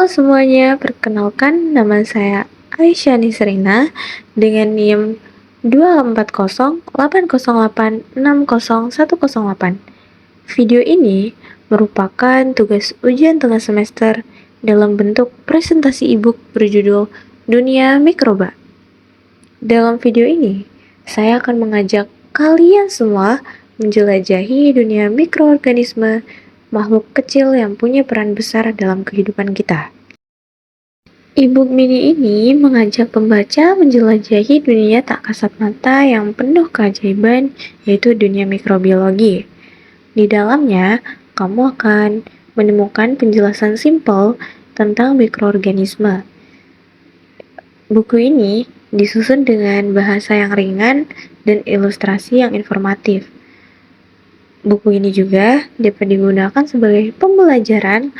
Halo semuanya, perkenalkan nama saya Aisyah Nisrina dengan NIM 24080860108. Video ini merupakan tugas ujian tengah semester dalam bentuk presentasi e-book berjudul Dunia Mikroba. Dalam video ini, saya akan mengajak kalian semua menjelajahi dunia mikroorganisme, makhluk kecil yang punya peran besar dalam kehidupan kita. E-book mini ini mengajak pembaca menjelajahi dunia tak kasat mata yang penuh keajaiban, yaitu dunia mikrobiologi. Di dalamnya, kamu akan menemukan penjelasan simpel tentang mikroorganisme. Buku ini disusun dengan bahasa yang ringan dan ilustrasi yang informatif. Buku ini juga dapat digunakan sebagai pembelajaran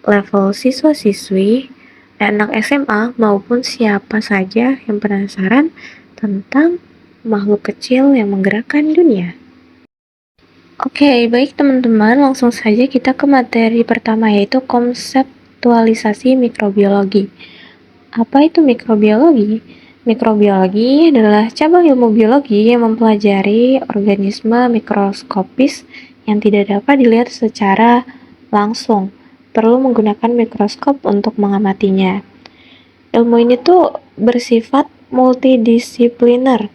level siswa-siswi, anak SMA maupun siapa saja yang penasaran tentang makhluk kecil yang menggerakkan dunia. Oke, baik teman-teman, langsung saja kita ke materi pertama, yaitu konseptualisasi mikrobiologi. Apa itu mikrobiologi? Mikrobiologi adalah cabang ilmu biologi yang mempelajari organisme mikroskopis yang tidak dapat dilihat secara langsung. Perlu menggunakan mikroskop untuk mengamatinya. Ilmu ini tuh bersifat multidisipliner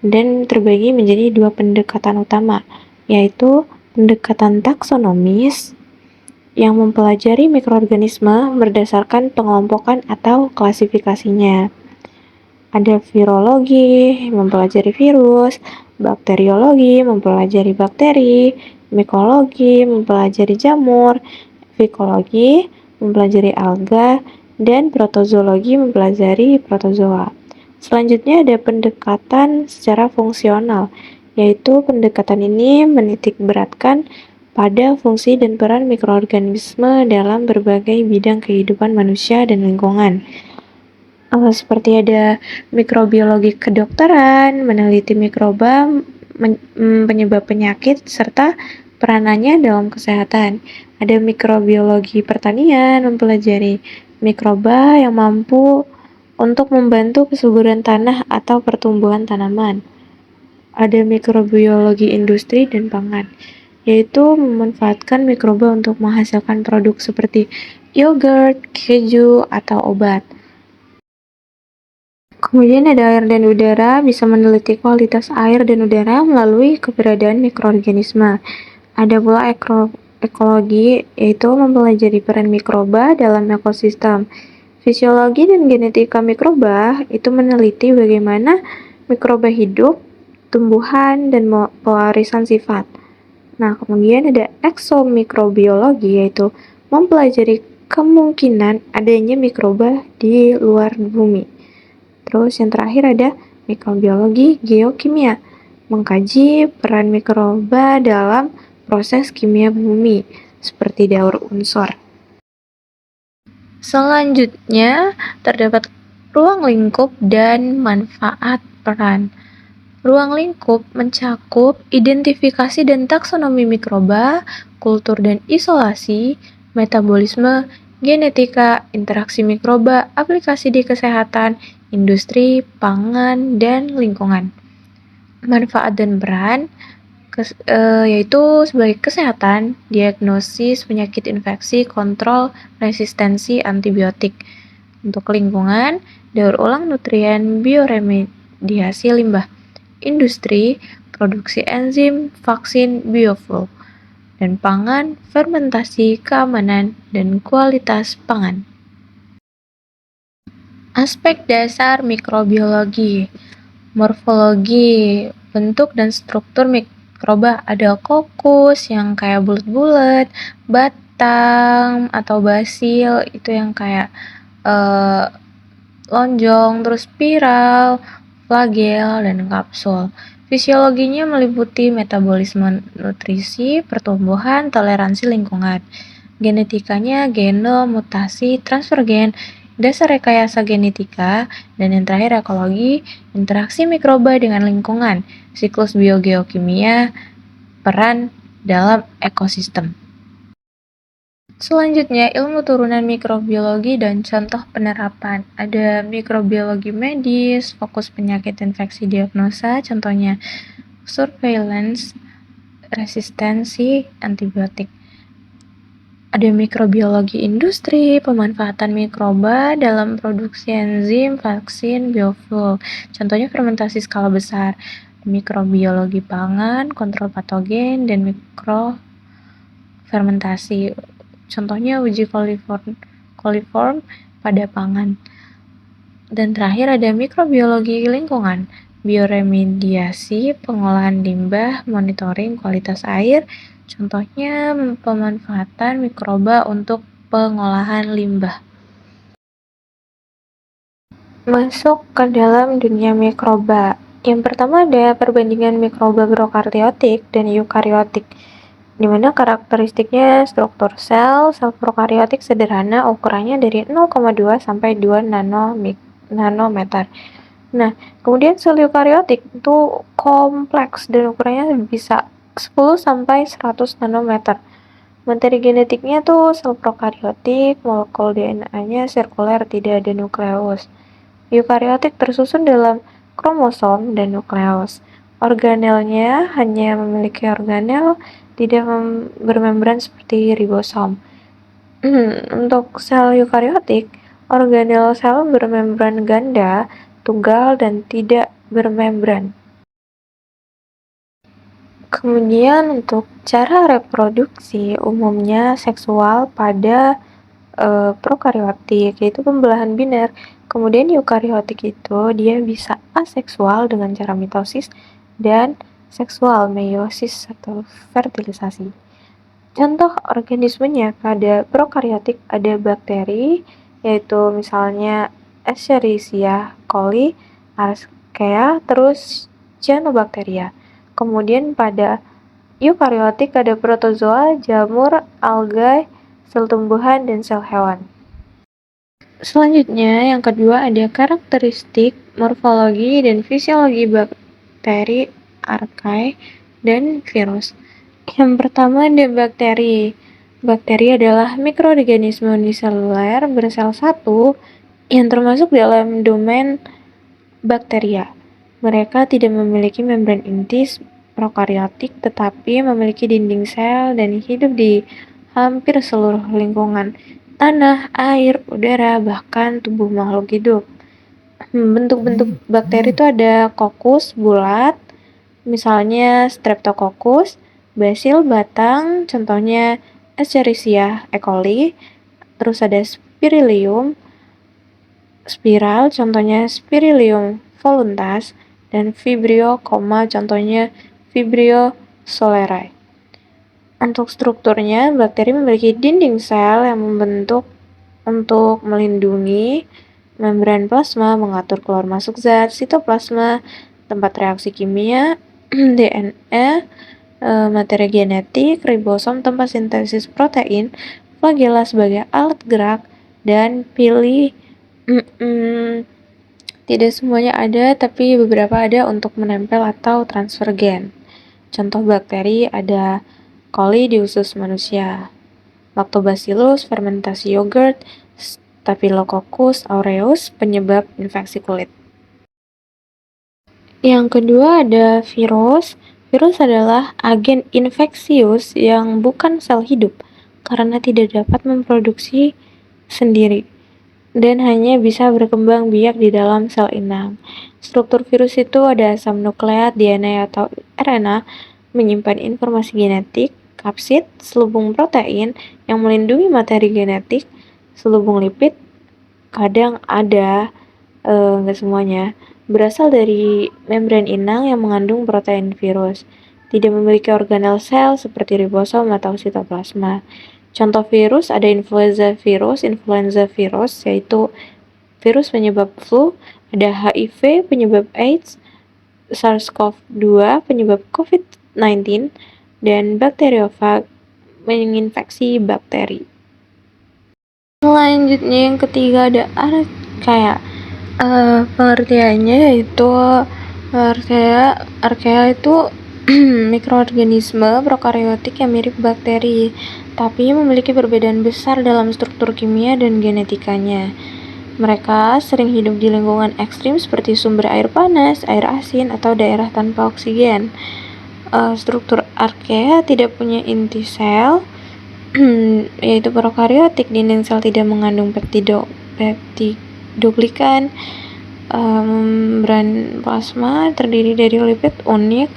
dan terbagi menjadi dua pendekatan utama, yaitu pendekatan taksonomis yang mempelajari mikroorganisme berdasarkan pengelompokan atau klasifikasinya. Ada virologi, mempelajari virus, bakteriologi, mempelajari bakteri, mikologi, mempelajari jamur, fikologi, mempelajari alga, dan protozoologi, mempelajari protozoa. Selanjutnya ada pendekatan secara fungsional, yaitu pendekatan ini menitik beratkan pada fungsi dan peran mikroorganisme dalam berbagai bidang kehidupan manusia dan lingkungan. Seperti ada mikrobiologi kedokteran, meneliti mikroba, penyebab penyakit, serta peranannya dalam kesehatan. Ada mikrobiologi pertanian, mempelajari mikroba yang mampu untuk membantu kesuburan tanah atau pertumbuhan tanaman. Ada mikrobiologi industri dan pangan, yaitu memanfaatkan mikroba untuk menghasilkan produk seperti yogurt, keju, atau obat. Kemudian ada air dan udara, bisa meneliti kualitas air dan udara melalui keberadaan mikroorganisme. Ada pula ekologi, yaitu mempelajari peran mikroba dalam ekosistem. Fisiologi dan genetika mikroba itu meneliti bagaimana mikroba hidup, tumbuhan, dan pewarisan sifat. Nah, kemudian ada eksomikrobiologi, yaitu mempelajari kemungkinan adanya mikroba di luar bumi. Terus yang terakhir ada mikrobiologi geokimia, mengkaji peran mikroba dalam proses kimia bumi, seperti daur unsur. Selanjutnya, terdapat ruang lingkup dan manfaat peran. Ruang lingkup mencakup identifikasi dan taksonomi mikroba, kultur dan isolasi, metabolisme, genetika, interaksi mikroba, aplikasi di kesehatan, industri, pangan, dan lingkungan. Manfaat dan peran yaitu sebagai kesehatan, diagnosis penyakit infeksi, kontrol resistensi antibiotik. Untuk lingkungan, daur ulang nutrien, bioremediasi limbah. Industri, produksi enzim, vaksin, biofuel. Dan pangan, fermentasi, keamanan, dan kualitas pangan. Aspek dasar mikrobiologi, morfologi, bentuk dan struktur mikroba. Ada kokus yang kayak bulat-bulat, batang atau basil itu yang kayak lonjong, terus spiral, flagel, dan kapsul. Fisiologinya meliputi metabolisme nutrisi, pertumbuhan, toleransi lingkungan. Genetikanya genom, mutasi, transfer gen, dasar rekayasa genetika, dan yang terakhir ekologi, interaksi mikroba dengan lingkungan, siklus biogeokimia, peran dalam ekosistem. Selanjutnya, ilmu turunan mikrobiologi dan contoh penerapan. Ada mikrobiologi medis, fokus penyakit infeksi diagnosa, contohnya surveillance, resistensi antibiotik. Ada mikrobiologi industri, pemanfaatan mikroba dalam produksi enzim, vaksin, biofuel. Contohnya fermentasi skala besar. Mikrobiologi pangan, kontrol patogen, dan mikrofermentasi. Contohnya uji coliform pada pangan. Dan terakhir ada mikrobiologi lingkungan, bioremediasi, pengolahan limbah, monitoring kualitas air. Contohnya pemanfaatan mikroba untuk pengolahan limbah. Masuk ke dalam dunia mikroba. Yang pertama ada perbandingan mikroba prokaryotik dan eukaryotik, di mana karakteristiknya struktur sel prokaryotik sederhana, ukurannya dari 0,2 sampai 2 nanometer. Nah, kemudian sel eukaryotik itu kompleks dan ukurannya bisa 10 sampai 100 nanometer. Materi genetiknya tuh sel prokaryotik, molekul DNA-nya sirkuler, tidak ada nukleus. Eukaryotik tersusun dalam kromosom dan nukleus. Organelnya hanya memiliki organel, tidak bermembran seperti ribosom. Untuk sel eukaryotik, organel sel bermembran ganda, tunggal, dan tidak bermembran. Kemudian untuk cara reproduksi, umumnya seksual pada prokaryotik, yaitu pembelahan biner. Kemudian eukaryotik itu dia bisa aseksual dengan cara mitosis dan seksual meiosis atau fertilisasi. Contoh organismenya pada prokaryotik ada bakteri, yaitu misalnya Escherichia coli, Archaea, terus Cyanobacteria. Kemudian pada eukaryotik ada protozoa, jamur, algae, sel tumbuhan, dan sel hewan. Selanjutnya, yang kedua ada karakteristik, morfologi, dan fisiologi bakteri, archaea, dan virus. Yang pertama ada bakteri. Bakteri adalah mikroorganisme uniseluler bersel satu yang termasuk dalam domain bakteria. Mereka tidak memiliki membran inti prokaryotik, tetapi memiliki dinding sel dan hidup di hampir seluruh lingkungan, tanah, air, udara, bahkan tubuh makhluk hidup. Bentuk-bentuk bakteri itu ada kokus bulat, misalnya Streptococcus, basil batang, contohnya Escherichia coli, terus ada Spirillum spiral, contohnya Spirillum voluntas, dan Vibrio contohnya Vibrio solerae. Untuk strukturnya, bakteri memiliki dinding sel yang membentuk untuk melindungi membran plasma, mengatur keluar masuk zat, sitoplasma, tempat reaksi kimia, DNA, materi genetik, ribosom, tempat sintesis protein, flagella sebagai alat gerak, dan pili. Tidak semuanya ada, tapi beberapa ada untuk menempel atau transfer gen. Contoh bakteri ada coli di usus manusia, Lactobacillus fermentasi yogurt, Staphylococcus aureus penyebab infeksi kulit. Yang kedua ada virus. Virus adalah agen infeksius yang bukan sel hidup karena tidak dapat memproduksi sendiri dan hanya bisa berkembang biak di dalam sel inang. Struktur virus itu ada asam nukleat, DNA atau RNA, menyimpan informasi genetik, kapsid, selubung protein yang melindungi materi genetik, selubung lipid, kadang ada, nggak semuanya, berasal dari membran inang yang mengandung protein virus, tidak memiliki organel sel seperti ribosom atau sitoplasma. Contoh virus ada influenza virus, yaitu virus penyebab flu, ada HIV penyebab AIDS, SARS-CoV-2 penyebab COVID-19, dan bakteriofag menginfeksi bakteri. Selanjutnya yang ketiga ada archaea. Pengertiannya yaitu archaea itu mikroorganisme prokaryotik yang mirip bakteri. tapi memiliki perbedaan besar dalam struktur kimia dan genetikanya. Mereka sering hidup di lingkungan ekstrim seperti sumber air panas, air asin, atau daerah tanpa oksigen. Struktur archaea tidak punya inti sel, yaitu prokariotik. Dinding sel tidak mengandung peptidoglikan. Membran plasma terdiri dari lipid unik,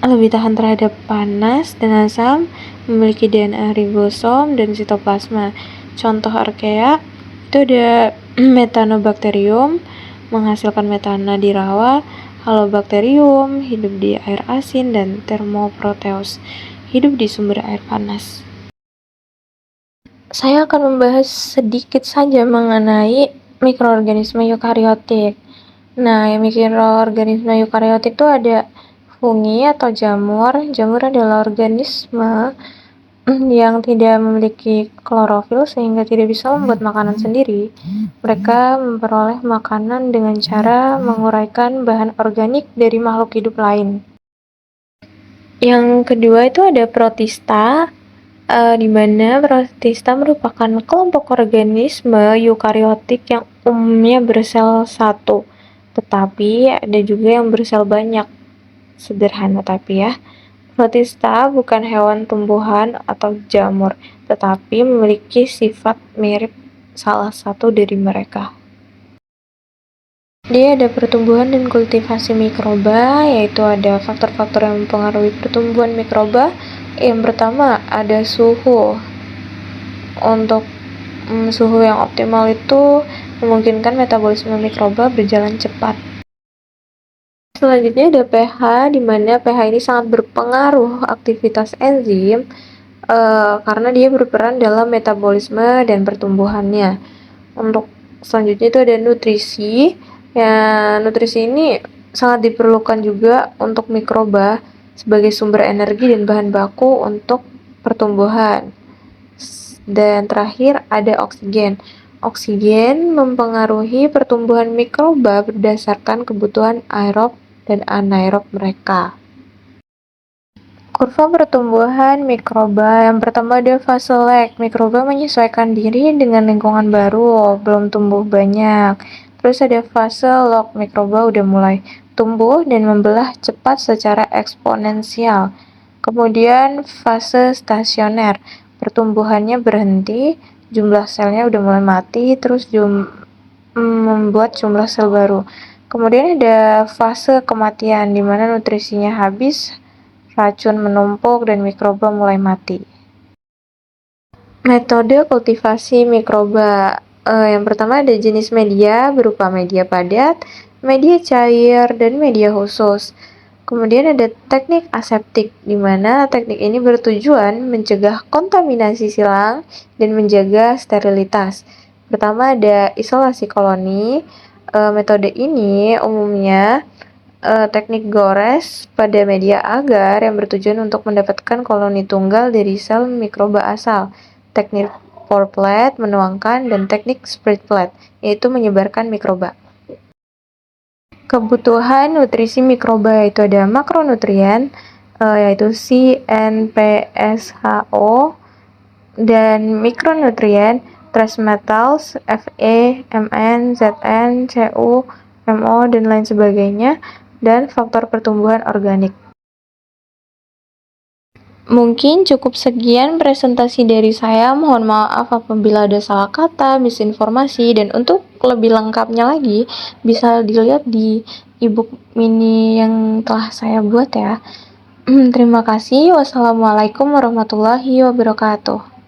lebih tahan terhadap panas dan asam, memiliki DNA ribosom dan sitoplasma. Contoh archaea itu ada Methanobacterium, menghasilkan metana di rawa, Halobacterium, hidup di air asin, dan Thermoproteus, hidup di sumber air panas. Saya akan membahas sedikit saja mengenai mikroorganisme eukariotik. Nah, mikroorganisme eukariotik itu ada fungi atau jamur. Jamur adalah organisme yang tidak memiliki klorofil sehingga tidak bisa membuat makanan sendiri. Mereka memperoleh makanan dengan cara menguraikan bahan organik dari makhluk hidup lain. Yang kedua itu ada protista, di mana protista merupakan kelompok organisme eukariotik yang umumnya bersel satu, tetapi ada juga yang bersel banyak. Sederhana tapi ya. Protista bukan hewan tumbuhan atau jamur, tetapi memiliki sifat mirip salah satu dari mereka. Dia ada pertumbuhan dan kultivasi mikroba, yaitu ada faktor-faktor yang mempengaruhi pertumbuhan mikroba. Yang pertama ada suhu. Untuk suhu yang optimal itu memungkinkan metabolisme mikroba berjalan cepat. Selanjutnya ada pH, di mana pH ini sangat berpengaruh aktivitas enzim karena dia berperan dalam metabolisme dan pertumbuhannya. Untuk selanjutnya itu ada nutrisi. Ya, nutrisi ini sangat diperlukan juga untuk mikroba sebagai sumber energi dan bahan baku untuk pertumbuhan. Dan terakhir ada oksigen. Oksigen mempengaruhi pertumbuhan mikroba berdasarkan kebutuhan aerob dan anaerob mereka. Kurva pertumbuhan mikroba. Yang pertama ada fase lag. Mikroba menyesuaikan diri dengan lingkungan baru, belum tumbuh banyak. Terus ada fase log. Mikroba udah mulai tumbuh dan membelah cepat secara eksponensial. Kemudian fase stasioner. Pertumbuhannya berhenti, jumlah selnya udah mulai mati, terus membuat jumlah sel baru. Kemudian ada fase kematian, di mana nutrisinya habis, racun menumpuk, dan mikroba mulai mati. Metode kultivasi mikroba. Yang pertama ada jenis media berupa media padat, media cair, dan media khusus. Kemudian ada teknik aseptik, di mana teknik ini bertujuan mencegah kontaminasi silang dan menjaga sterilitas. Pertama ada isolasi koloni. Metode ini umumnya teknik gores pada media agar yang bertujuan untuk mendapatkan koloni tunggal dari sel mikroba asal. Teknik pour plate menuangkan dan teknik spread plate yaitu menyebarkan mikroba. Kebutuhan nutrisi mikroba yaitu ada makronutrien yaitu C, N, P, S, H, O, dan mikronutrien trace metals Fe, Mn, Zn, Cu, Mo, dan lain sebagainya, dan faktor pertumbuhan organik. Mungkin cukup sekian presentasi dari saya. Mohon maaf apabila ada salah kata, misinformasi, dan untuk lebih lengkapnya lagi bisa dilihat di ebook mini yang telah saya buat ya. Terima kasih. Wassalamualaikum warahmatullahi wabarakatuh.